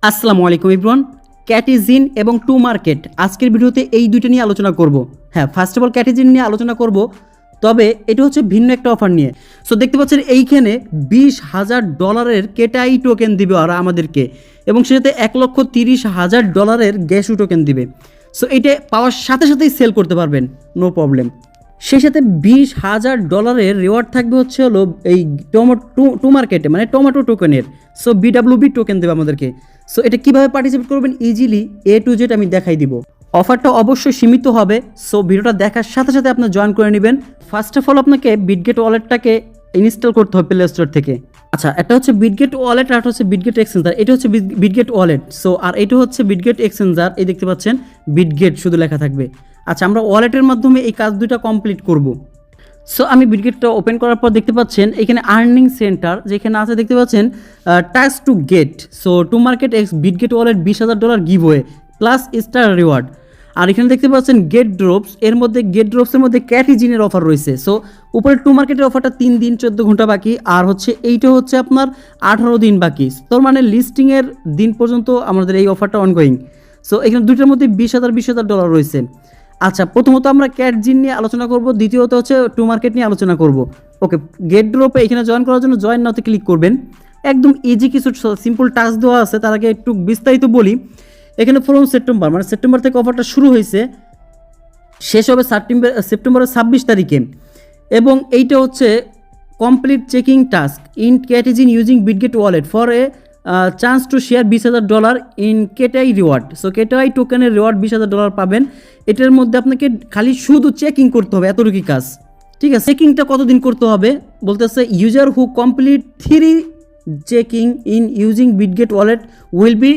আসসালামু আলাইকুম এভরিওয়ান। ক্যাটিজিন এবং টু মার্কেট আজকের ভিডিওতে এই দুইটা নিয়ে আলোচনা করব। হ্যাঁ, ফার্স্ট অফ অল ক্যাটিজিন নিয়ে আলোচনা করব, তবে এটা হচ্ছে ভিন্ন একটা অফার নিয়ে। সো দেখতে পাচ্ছেন এইখানে $20,000 কেটাই টোকেন দিবে ওরা আমাদেরকে, এবং সেটাতে $1,30,000 গ্যাসু টোকেন দিবে। সো এটা পাওয়ার সাথে সাথেই সেল করতে পারবেন, নো প্রবলেম। সেই সাথে $20,000 রিওয়ার্ড থাকবে হচ্ছে হলো এই টু মার্কেটে, মানে টমেটো টোকেনের। সো বিডাব্লিউবি টোকেন দেবে আমাদেরকে। সো এটা কীভাবে পার্টিসিপেট করবেন ইজিলি A to Z আমি দেখাই দিব। অফারটা অবশ্যই সীমিত হবে, সো ভিডিওটা দেখার সাথে সাথে আপনি জয়েন করে নেবেন। ফার্স্ট অফ অল আপনাকে বিটগেট ওয়ালেটটাকে ইনস্টল করতে হবে প্লে স্টোর থেকে। আচ্ছা, এটা হচ্ছে বিটগেট ওয়ালেট আর হচ্ছে বিটগেট এক্সচেঞ্জার। এটা হচ্ছে বিটগেট ওয়ালেট। সো আর এটা হচ্ছে বিটগেট এক্সচেঞ্জার। এই দেখতে পাচ্ছেন বিটগেট শুধু লেখা থাকবে। আচ্ছা, আমরা ওয়ালেটের মাধ্যমে এই কাজ দুটো কমপ্লিট করব। সো আমি বিটগেটটা ওপেন করার পর দেখতে পাচ্ছেন এখানে আর্নিং সেন্টার যেখানে আছে, দেখতে পাচ্ছেন task to get. So to market X Bitget wallet $20,000 giveaway plus star reward. আর এখানে দেখতে পাচ্ছেন গেট ড্রপস, এর মধ্যে গেট ড্রপসের মধ্যে ক্যাটিজিনের অফার রয়েছে। সো উপরে টু মার্কেটের অফারটা 3 দিন 14 ঘন্টা বাকি, আর হচ্ছে এইটা হচ্ছে আপনার 18 দিন বাকি। তোর মানে লিস্টিংয়ের দিন পর্যন্ত আমাদের এই অফারটা অনগোয়িং। সো এখানে দুইটার মধ্যে $20,000 রয়েছে। আচ্ছা, প্রথমত আমরা ক্যাটজিন নিয়ে আলোচনা করব, দ্বিতীয়ত হচ্ছে টু মার্কেট নিয়ে আলোচনা করব। ওকে, গেট ড্রপে এখানে জয়েন করার জন্য জয়েন নাওতে ক্লিক করবেন। একদম ইজি কিছু সিম্পল টাস্ক দেওয়া আছে, তার আগে একটু বিস্তারিত বলি। এখানে ফ্রম সেপ্টেম্বর, মানে সেপ্টেম্বর থেকে অফারটা শুরু হয়েছে, শেষ হবে সেপ্টেম্বরের 26 তারিখে। এবং এইটা হচ্ছে কমপ্লিট চেকিং টাস্ক ইন ক্যাটিজিন using Bitget wallet for a chance to share $20,000 in Kaito reward. So Kaito টোকেনের রিওয়ার্ড $20,000 পাবেন। এটার মধ্যে আপনাকে খালি শুধু চেকিং করতে হবে, এতটুকুই কাজ। ঠিক আছে, চেকিংটা কতদিন করতে হবে বলতেছে, user who complete 3 checking in using Bitget wallet will be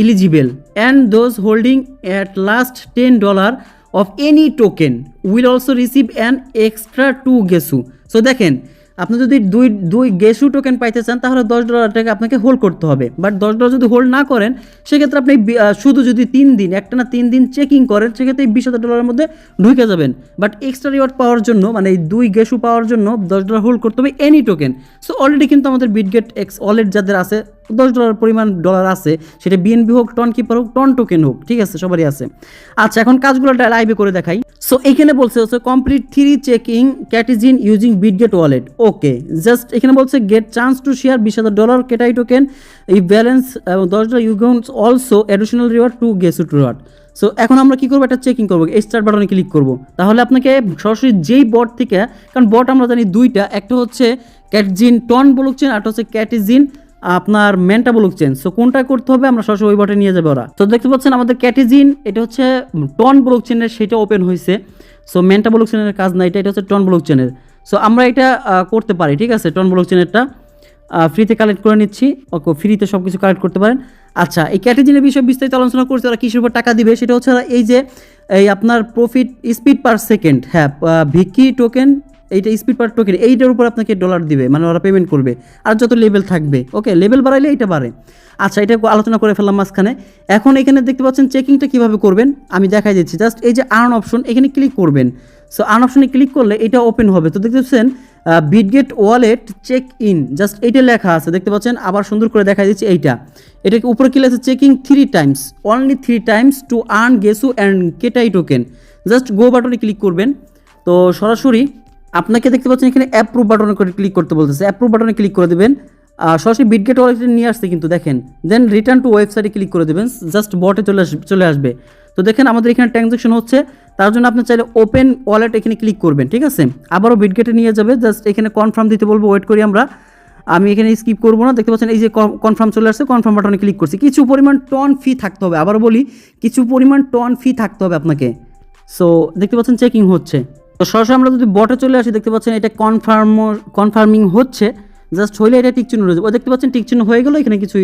eligible, and those holding at last $10 of any token will also receive an extra 2 Gesu. So দেখেন, আপনি যদি দুই গেসু টোকেন পাইতে চান তাহলে $10 আপনাকে হোল্ড করতে হবে। বাট $10 যদি হোল্ড না করেন সেক্ষেত্রে আপনি শুধু যদি 3 দিন একটানা 3 দিন চেকিং করেন সেক্ষেত্রে $20,000 মধ্যে ঢুকে যাবেন। বাট এক্সট্রা রিওয়ার্ড পাওয়ার জন্য, মানে এই 2 গেসু পাওয়ার জন্য $10 হোল্ড করতে হবে এনি টোকেন। সো অলরেডি কিন্তু আমাদের বিটগেট এক্স ওয়ালেট যাদের আছে $10 পরিমাণ ডলার আছে, সেটা বিএনবি হোক, টন কিপার হোক, টন টোকেন হোক, ঠিক আছে, সবারই আছে। আচ্ছা, এখন কাজগুলো লাইভে করে দেখাই। সো এখানে বলছে হচ্ছে কমপ্লিট 3 চেকিং ক্যাটিজিন using Bitget wallet. Okay, just এখানে বলছে get chance to share $20,000 Kaito token এই ব্যালেন্স এবং $10 you get also additional reward to গেসু রিওয়ার্ড। সো এখন আমরা কী করবো, একটা চেকিং করবো, স্টার্ট বাটনে ক্লিক করবো। তাহলে আপনাকে সরাসরি যেই বট থেকে, কারণ বট আমরা জানি দুইটা, একটা হচ্ছে ক্যাটিজিন টন ব্লকচেন, আর হচ্ছে ক্যাটিজিন আপনার মেন্টা ব্লকচেন। সো কোনটা করতে হবে আমরা সরাসরি ওই বটে নিয়ে যাবে ওরা। তো দেখতে পাচ্ছেন আমাদের ক্যাটিজিন, এটা হচ্ছে টন ব্লকচেনের, সেটা ওপেন হয়েছে। সো মেন্টা ব্লকচেনের কাজ না, এটা হচ্ছে টন ব্লকচেনের। সো আমরা এটা করতে পারি, ঠিক আছে। টন ব্লকচেনেরটা ফ্রিতে কালেক্ট করে নিচ্ছি। ওকে, ফ্রিতে সব কিছু কালেক্ট করতে পারেন। আচ্ছা, এই ক্যাটিজিনের বিষয়ে বিস্তারিত আলোচনা করছে ওরা কিসের উপর টাকা দিবে, সেটা হচ্ছে এই যে এই আপনার প্রফিট স্পিড পার সেকেন্ড, হ্যাঁ, ভিকি টোকেন, এইটা স্পিড পার টোকেন, এইটার উপর আপনাকে ডলার দিবে, মানে ওরা পেমেন্ট করবে। আর যত লেভেল থাকবে, ওকে, লেভেল বাড়াইলে এইটা বাড়ে। আচ্ছা, এটা আলোচনা করে ফেললাম মাঝখানে। এখন এখানে দেখতে পাচ্ছেন চেকিংটা কীভাবে করবেন আমি দেখাই দিচ্ছি। জাস্ট এই যে আর্ন অপশন, এখানে ক্লিক করবেন। সো আর্ন অপশনে ক্লিক করলে এটা ওপেন হবে। তো দেখতে পাচ্ছেন Bitget wallet check in, just এইটা লেখা আছে, দেখতে পাচ্ছেন। আবার সুন্দর করে দেখাই দিচ্ছি, এটাকে উপরে কি লেখা আছে, checking 3 times, only 3 times to earn গেসু and Kaito token. Just go বাটনে ক্লিক করবেন। তো সরাসরি আপনাকে দেখতে পাচ্ছেন এখানে অ্যাপ্রুভ বাটনে করে ক্লিক করতে বলতেছে, অ্যাপ্রুভ বাটনে ক্লিক করে দেবেন। সরাসরি বিটগেট ওয়ালেটে নিয়ে আসছে কিন্তু দেখেন। দেন রিটার্ন টু ওয়েবসাইটে ক্লিক করে দেবেন, জাস্ট বটে চলে আসবে। তো দেখেন আমাদের এখানে ট্রানজ্যাকশন হচ্ছে, তার জন্য আপনি চাইলে ওপেন ওয়ালেট এখানে ক্লিক করবেন, ঠিক আছে। আবারও বিটগেটে নিয়ে যাবে, জাস্ট এখানে কনফার্ম দিতে বলবো, ওয়েট করি আমরা। আমি এখানে স্কিপ করবো না, দেখতে পাচ্ছেন এই যে কনফার্ম চলে আসছে, কনফার্ম বাটনে ক্লিক করছি। কিছু পরিমাণ টন ফি থাকতে হবে, আবারও বলি কিছু পরিমাণ টন ফি থাকতে হবে আপনাকে। সো দেখতে পাচ্ছেন চেকিং হচ্ছে। তো সরাসরি আমরা যদি বটে চলে আসি, দেখতে পাচ্ছেন এটা কনফার্মিং হচ্ছে, জাস্ট হইলে এটা টিক চিহ্ন রয়েছে। ও দেখতে পাচ্ছেন টিক চিহ্ন হয়ে গেলো, এখানে কিছু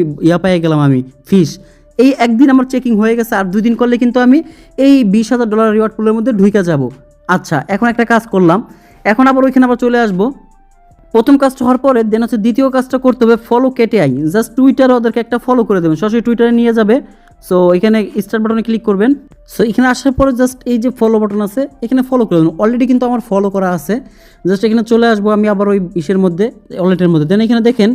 পেয়ে গেলাম আমি ফিস। এই একদিন আমার চেকিং হয়ে গেছে, আর 2 দিন করলে কিন্তু আমি এই $20,000 রিওয়ার্ড পুলের মধ্যে ঢুকে যাব। আচ্ছা, এখন একটা কাজ করলাম, এখন আবার ওইখানে আবার চলে আসবো। প্রথম কাজটা হওয়ার পরে দেন হচ্ছে দ্বিতীয় কাজটা করতে হবে, ফলো কেটিআই। জাস্ট টুইটারে ওদেরকে একটা ফলো করে দেবেন, সরাসরি টুইটারে নিয়ে যাবে। সো এখানে স্টার্ট বাটনে ক্লিক করবেন। সো এখানে আসার পরে জাস্ট এই যে ফলো বাটন আছে, এখানে ফলো করে দেবেন। অলরেডি কিন্তু আমার ফলো করা আছে। জাস্ট এখানে চলে আসবো আমি আবার ওই ইসের মধ্যে, ওয়ালেটের মধ্যে। দেন এখানে দেখেন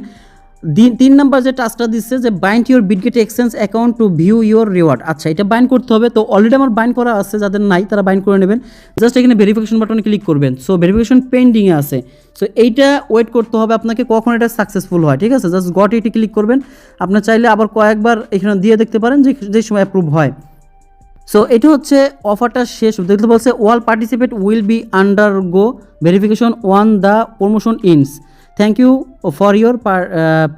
তিন নাম্বার যে টাস্কটা দিচ্ছে যে bind your Bitget exchange account two view your reward. আচ্ছা, এটা বাইন্ড করতে হবে। তো অলরেডি আমার বাইন্ড করা আছে, যাদের নাই তারা বাইন্ড করে নেবেন। জাস্ট এখানে ভেরিফিকেশন বাটনে ক্লিক করবেন। সো ভেরিফিকেশন পেন্ডিংয়ে আছে, সো এইটা ওয়েট করতে হবে আপনাকে কখন এটা সাকসেসফুল হয়। ঠিক আছে, জাস্ট গট ইটে ক্লিক করবেন। আপনার চাইলে আবার কয়েকবার এখানে দিয়ে দেখতে পারেন যে সময় অ্যাপ্রুভ হয়। সো এটা হচ্ছে অফারটা শেষ দেখতে বলছে all participate will be under go verification when the promotion ends, thank you for your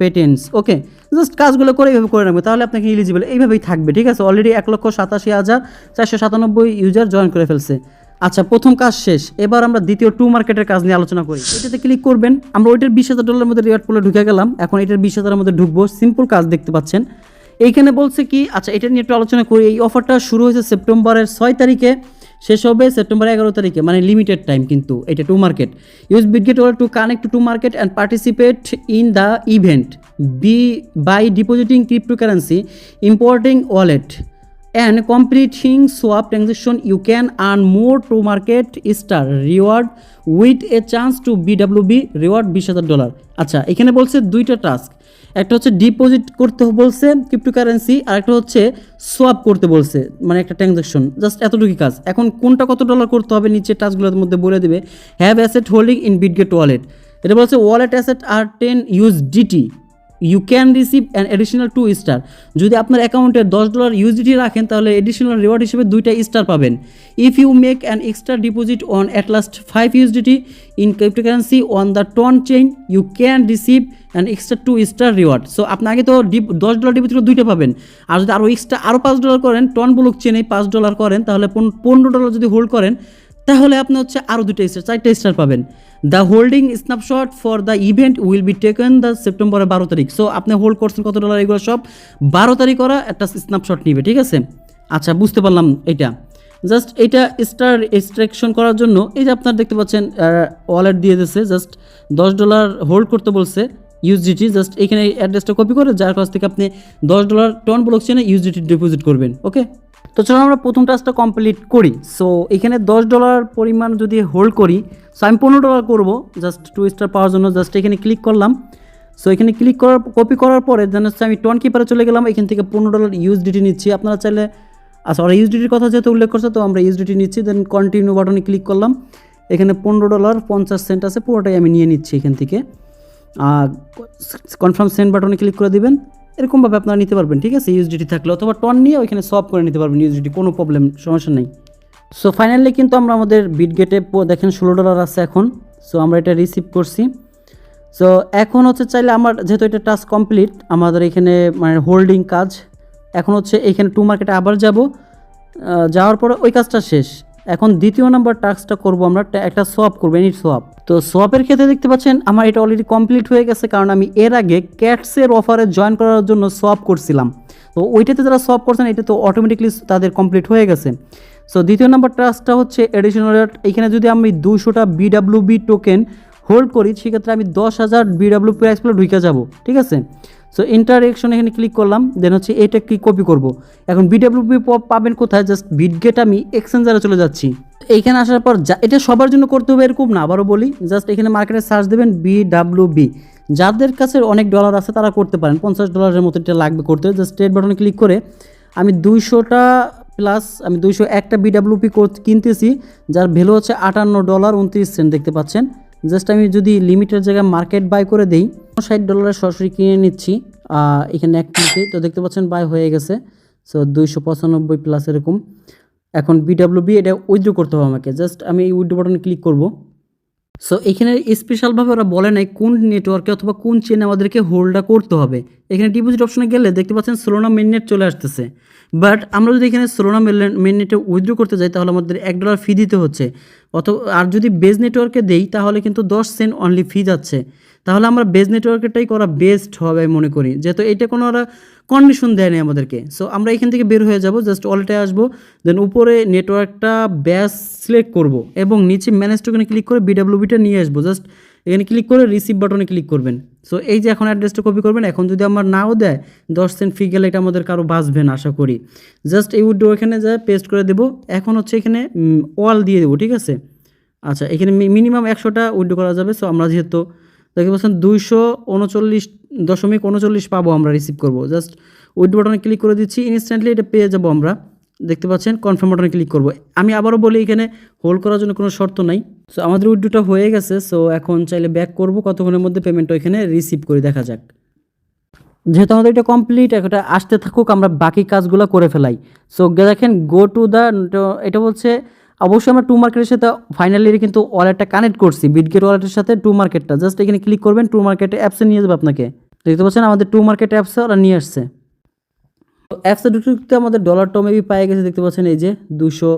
patience. Okay, just কাজগুলো করে এইভাবে করে নেবে, তাহলে আপনাকে এলিজিবল এইভাবেই থাকবে। ঠিক আছে, অলরেডি 1,87,497 ইউজার জয়েন করে ফেলছে। আচ্ছা, প্রথম কাজ শেষ। এবার আমরা দ্বিতীয় টু মার্কেটের কাজ নিয়ে আলোচনা করি। এটাতে ক্লিক করবেন। আমরা ওইটার $20,000 মধ্যে রিওয়ার্ড পুলে ঢুকে গেলাম। এখন এটার 20,000 মধ্যে ঢুকবো। সিম্পল কাজ দেখতে পাচ্ছেন। এইখানে বলছে কি, আচ্ছা এটা নিয়ে একটু আলোচনা করি। এই অফারটা শুরু হয়েছে সেপ্টেম্বরের 6 তারিখে, শেষ হবে সেপ্টেম্বর 11 তারিখে, মানে লিমিটেড টাইম কিন্তু এটা to market. Use Bitget wallet to connect to market and participate in the event by depositing cryptocurrency importing wallet and completing swap transaction. You can earn more to market star reward with a chance to BWB reward $20,000। আচ্ছা, এখানে বলছে দুইটা task, একটা হচ্ছে deposit করতে বলছে cryptocurrency, আর একটা হচ্ছে সোয়াপ করতে বলছে, মানে একটা ট্রানজাকশন। জাস্ট এতটুকু কাজ। এখন কোনটা কত ডলার করতে হবে নিচে টাস্কগুলোর মধ্যে বলে দেবে। Have asset holding in Bitget wallet, এটা বলছে wallet asset are 10 USDT, you can receive an additional 2 star. যদি আপনার অ্যাকাউন্টে $10 ইউএসডিটি রাখেন তাহলে এডিশনাল রিওয়ার্ড হিসেবে 2টা স্টার পাবেন। If you make an extra deposit on at last 5 USDT in cryptocurrency on the TON chain you can receive an extra 2 star reward. So আপনি আগে তো $10 ডিপোজিট করে 2টা পাবেন, আর যদি আরও এক্সট্রা আরও $5 করেন, টন ব্লক চেনে $5 করেন, তাহলে $15 যদি হোল্ড করেন তাহলে আপনি হচ্ছে আরও 2টা স্টার 4টা স্টার পাবেন। The holding snapshot for the event will be taken the সেপ্টেম্বরের 12 তারিখ। সো আপনি হোল্ড করছেন কত ডলার, এগুলো সব 12 তারিখ করা একটা স্ন্যাপশট নিবে। ঠিক আছে, আচ্ছা বুঝতে পারলাম। এটা জাস্ট এটা স্টার এক্সট্রাকশন করার জন্য এই যে আপনার দেখতে পাচ্ছেন ওয়ালেট দিয়ে দিয়েছে, জাস্ট $10 হোল্ড করতে বলছে ইউএসডিটি। জাস্ট এখানে অ্যাড্রেসটা কপি করে যার কাছ থেকে আপনি $10 টন ব্লক চেনে ইউএসডিটি ডিপোজিট করবেন। ওকে, তো চলো আমরা প্রথম টাস্কটা কমপ্লিট করি। সো এখানে $10 পরিমাণ যদি হোল্ড করি, সো আমি $15 করবো জাস্ট 2 স্টার পাওয়ার জন্য। জাস্ট এখানে ক্লিক করলাম। সো এখানে ক্লিক করার কপি করার পরে দেন হচ্ছে আমি টন কিপারে চলে গেলাম। এখান থেকে $15 ইউএসডিটি নিচ্ছি। আপনারা চাইলে, আচ্ছা ওরা ইউএসডিটির কথা যেহেতু উল্লেখ করছে তো আমরা ইউএসডিটি নিচ্ছি। দেন কন্টিনিউ বাটনে ক্লিক করলাম। এখানে $15.50 আছে, পুরোটাই আমি নিয়ে নিচ্ছি এখান থেকে। কনফার্ম সেন্ড বাটনে ক্লিক করে দিবেন। এরকমভাবে আপনারা নিতে পারবেন। ঠিক আছে, ইউএসডিটি থাকলে অথবা টন নিয়ে ওইখানে সলভ করে নিতে পারবেন ইউএসডিটি, কোনো প্রবলেম সমস্যা নেই। সো ফাইনালি কিন্তু আমরা আমাদের বিটগেটে দেখেন $16 আছে এখন। সো আমরা এটা রিসিভ করছি। সো এখন হচ্ছে চাইলে আমার যেহেতু এটা টাস্ক কমপ্লিট, আমাদের এখানে মানে হোল্ডিং কাজ, এখন হচ্ছে এখানে টু মার্কেটে আবার যাব। যাওয়ার পরে ওই কাজটা শেষ। এখন দ্বিতীয় নাম্বার টাস্কটা করব আমরা, একটা সোয়াপ করবো, এনি সোয়াপ। তো সোয়াপের ক্ষেত্রে দেখতে পাচ্ছেন আমার এটা অলরেডি কমপ্লিট হয়ে গেছে, কারণ আমি এর আগে ক্যাটসের অফারে জয়েন করার জন্য সোয়াপ করছিলাম। তো ওইটাতে যারা সোয়াপ করছেন এটা তো অটোমেটিকলি তাদের কমপ্লিট হয়ে গেছে। সো দ্বিতীয় নাম্বার টাস্কটা হচ্ছে এডিশনাল। এখানে যদি আমি 200টা বিডাব্লিউবি টোকেন হোল্ড করি সেক্ষেত্রে আমি 10,000 বিডাব্লিউ প্রাইস পেলে ঢুকে যাব। ঠিক আছে, সো ইন্টারেকশন এখানে ক্লিক করলাম। দেন হচ্ছে এটা কি কপি করব। এখন বিডাব্লিউবি পাবেন কোথায়, জাস্ট বিটগেট আমি এক্সচেঞ্জারে চলে যাচ্ছি। এইখানে আসার পর এটা সবার জন্য করতে হবে এরকম না, আবারও বলি, জাস্ট এখানে মার্কেটে সার্চ দেবেন বিডাব্লিউবি। যাদের কাছে অনেক ডলার আছে তারা করতে পারেন, $50 মতো এটা লাগবে করতে। জাস্ট স্টেট বাটনে ক্লিক করে আমি 200টা প্লাস আমি 201টা বিডাব্লিউপি কিনতেছি, যার ভ্যালু হচ্ছে $58.29 দেখতে পাচ্ছেন। জাস্ট আমি যদি লিমিটের জায়গায় মার্কেট বাই করে দেই, $60 সরাসরি কিনে নিচ্ছি এখানে এক ক্লিকে। তো দেখতে পাচ্ছেন বাই হয়ে গেছে। সো 295 প্লাস এরকম। এখন বিডাব্লিউবি এটা উইথড্র করতে হবে আমাকে। জাস্ট আমি এই উইথড্র বাটনে ক্লিক করব। সো এখানে স্পেশালভাবে ওরা বলে নাই কোন নেটওয়ার্কে অথবা কোন চেনে আমাদেরকে হোল্ডটা করতে হবে। এখানে ডিপোজিট অপশনে গেলে দেখতে পাচ্ছেন সোলোনা মেইননেট চলে আসতেছে। বাট আমরা যদি এখানে সোলোনা মেইননেটে উইথড্র করতে যাই তাহলে আমাদের $1 ফি দিতে হচ্ছে। আর যদি বেজ নেটওয়ার্কে দেই তাহলে কিন্তু 10 সেন্ট অনলি ফি যাচ্ছে। তাহলে আমরা বেজ নেটওয়ার্কেরটাই করা বেস্ট হবে আমি মনে করি, যেহেতু এটা কোনো ওরা কন্ডিশন দেয় না আমাদেরকে। সো আমরা এখান থেকে বের হয়ে যাব, জাস্ট ওয়ালেটে আসবো, দেন উপরে নেটওয়ার্কটা ব্যাস সিলেক্ট করব এবং নিচে ম্যানেজ টোকেনে ক্লিক করে বিডাব্লিউবিটা নিয়ে আসবো। জাস্ট এখানে ক্লিক করে রিসিভ বাটনে ক্লিক করবেন। সো এই যে এখন অ্যাড্রেসটা কপি করবেন। এখন যদি আমার নাও দেয় 10 সেন্ট ফি গেলে এটা আমাদের কারো বাঁচবে না আশা করি। জাস্ট এই উইড্রো এখানে যা পেস্ট করে দেবো। এখন হচ্ছে এখানে ওয়াল দিয়ে দেবো। ঠিক আছে, আচ্ছা এখানে মিনিমাম 100টা উইড্রো করা যাবে। সো আমরা যেহেতু দেখতে পাচ্ছেন 239.39 পাবো আমরা, রিসিভ করবো। জাস্ট উইথ বাটনে ক্লিক করে দিচ্ছি, ইনস্ট্যান্টলি এটা পেয়ে যাবো আমরা। দেখতে পাচ্ছেন কনফার্ম বাটনে ক্লিক করবো। আমি আবারও বলি এখানে হোল্ড করার জন্য কোনো শর্ত নাই। সো আমাদের উইথড্রটা হয়ে গেছে। সো এখন চাইলে ব্যাক করবো, কতক্ষণের মধ্যে পেমেন্টটা এখানে রিসিভ করি দেখা যাক। যেহেতু আমাদের এটা কমপ্লিট, এটা আসতে থাকুক, আমরা বাকি কাজগুলো করে ফেলাই। সো দেখেন গো টু দ্য, এটা বলছে অবশ্যই আমরা টু মার্কেটের সাথে ফাইনালি কিন্তু ওয়ালেটটা কানেক্ট করছি, বিটগেট ওয়ালেটের সাথে টু মার্কেটটা। জাস্ট এখানে ক্লিক করবেন, টু মার্কেটে অ্যাপসে নিয়ে যাবে আপনাকে। দেখতে পাচ্ছেন আমাদের টু মার্কেট অ্যাপসে ওরা নিয়ে আসছে। তো অ্যাপসে ঢুকতে আমাদের ডলারটা মেবি পায়ে গেছে, দেখতে পাচ্ছেন এই যে 200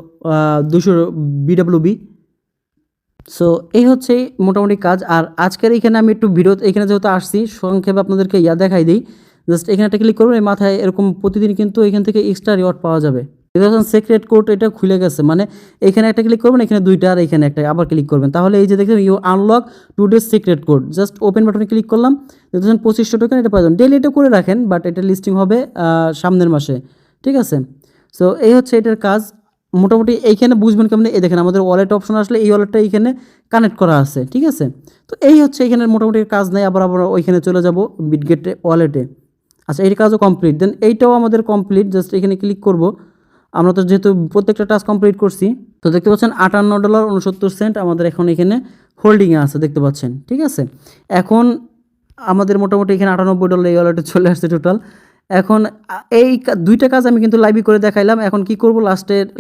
BWB। সো এই হচ্ছে মোটামুটি কাজ। আর আজকের এখানে আমি একটু ভিডিও এখানে যেহেতু আসছি, সংক্ষেপে আপনাদেরকে দেখাই দিই। জাস্ট এখানে একটা ক্লিক করবেন, এই মাথায় এরকম প্রতিদিন কিন্তু এখান থেকে এক্সট্রা রিওয়ার্ড পাওয়া যাবে। দেখুন সিক্রেট কোড এটা খুলে গেছে, মানে এখানে একটা ক্লিক করবেন, এখানে দুইটা, আর এখানে একটা আবার ক্লিক করবেন, তাহলে এই যে দেখবেন you unlock today's secret code. Just open বাটনে ক্লিক করলাম, দেখছেন 2500 টোকেন এটা পাওয়া যাবে। ডেলি এটা করে রাখেন, বাট এটা লিস্টিং হবে সামনের মাসে, ঠিক আছে। সো এই হচ্ছে এটার কাজ। মোটামুটি এইখানে বুঝবেন কেমন, এই দেখেন আমাদের ওয়ালেট অপশন আসলে এই ওয়ালেটটা এইখানে কানেক্ট করা আছে, ঠিক আছে। তো এই হচ্ছে এখানে মোটামুটি কাজ নাই, আবার ওইখানে চলে যাব বিটগেট ওয়ালেটে। আচ্ছা এই কাজও কমপ্লিট, দেন এইটাও আমাদের কমপ্লিট। জাস্ট এখানে ক্লিক করব। আমরা তো যেহেতু প্রত্যেকটা টাস্ক কমপ্লিট করছি, তো দেখতে পাচ্ছেন $58.69 আমাদের এখন এখানে হোল্ডিংয়ে আছে, দেখতে পাচ্ছেন, ঠিক আছে। এখন আমাদের মোটামুটি এখানে $98 এই ওয়ালেটে চলে আসছে টোটাল। এখন এই দুইটা কাজ আমি কিন্তু লাইভই করে দেখাইলাম। এখন কি করব,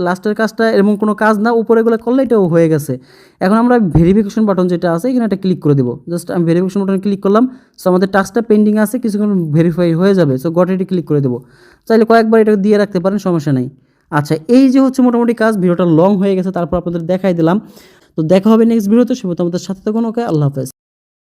লাস্টের কাজটা এমন কোনো কাজ না, উপরে এগুলো করলে এটাও হয়ে গেছে। এখন আমরা ভেরিফিকেশন বাটন যেটা আছে এখানে একটা ক্লিক করে দেবো। জাস্ট আমি ভেরিফিকেশন বাটনে ক্লিক করলাম। সো আমাদের টাস্কটা পেন্ডিং আছে, কিছুক্ষণ ভেরিফাই হয়ে যাবে। সো গট ইটে ক্লিক করে দেবো। চাইলে কয়েকবার এটা দিয়ে রাখতে পারেন, সমস্যা নেই। আচ্ছা এই যে হচ্ছে মোটামুটি কাজ, ভিডিওটা লং হয়ে গেছে, তারপর আপনাদের দেখাই দিলাম। তো দেখা হবে নেক্সট ভিডিওতে। সে আমাদের সাথে থাকুন। ওকে, আল্লাহ হাফেজ।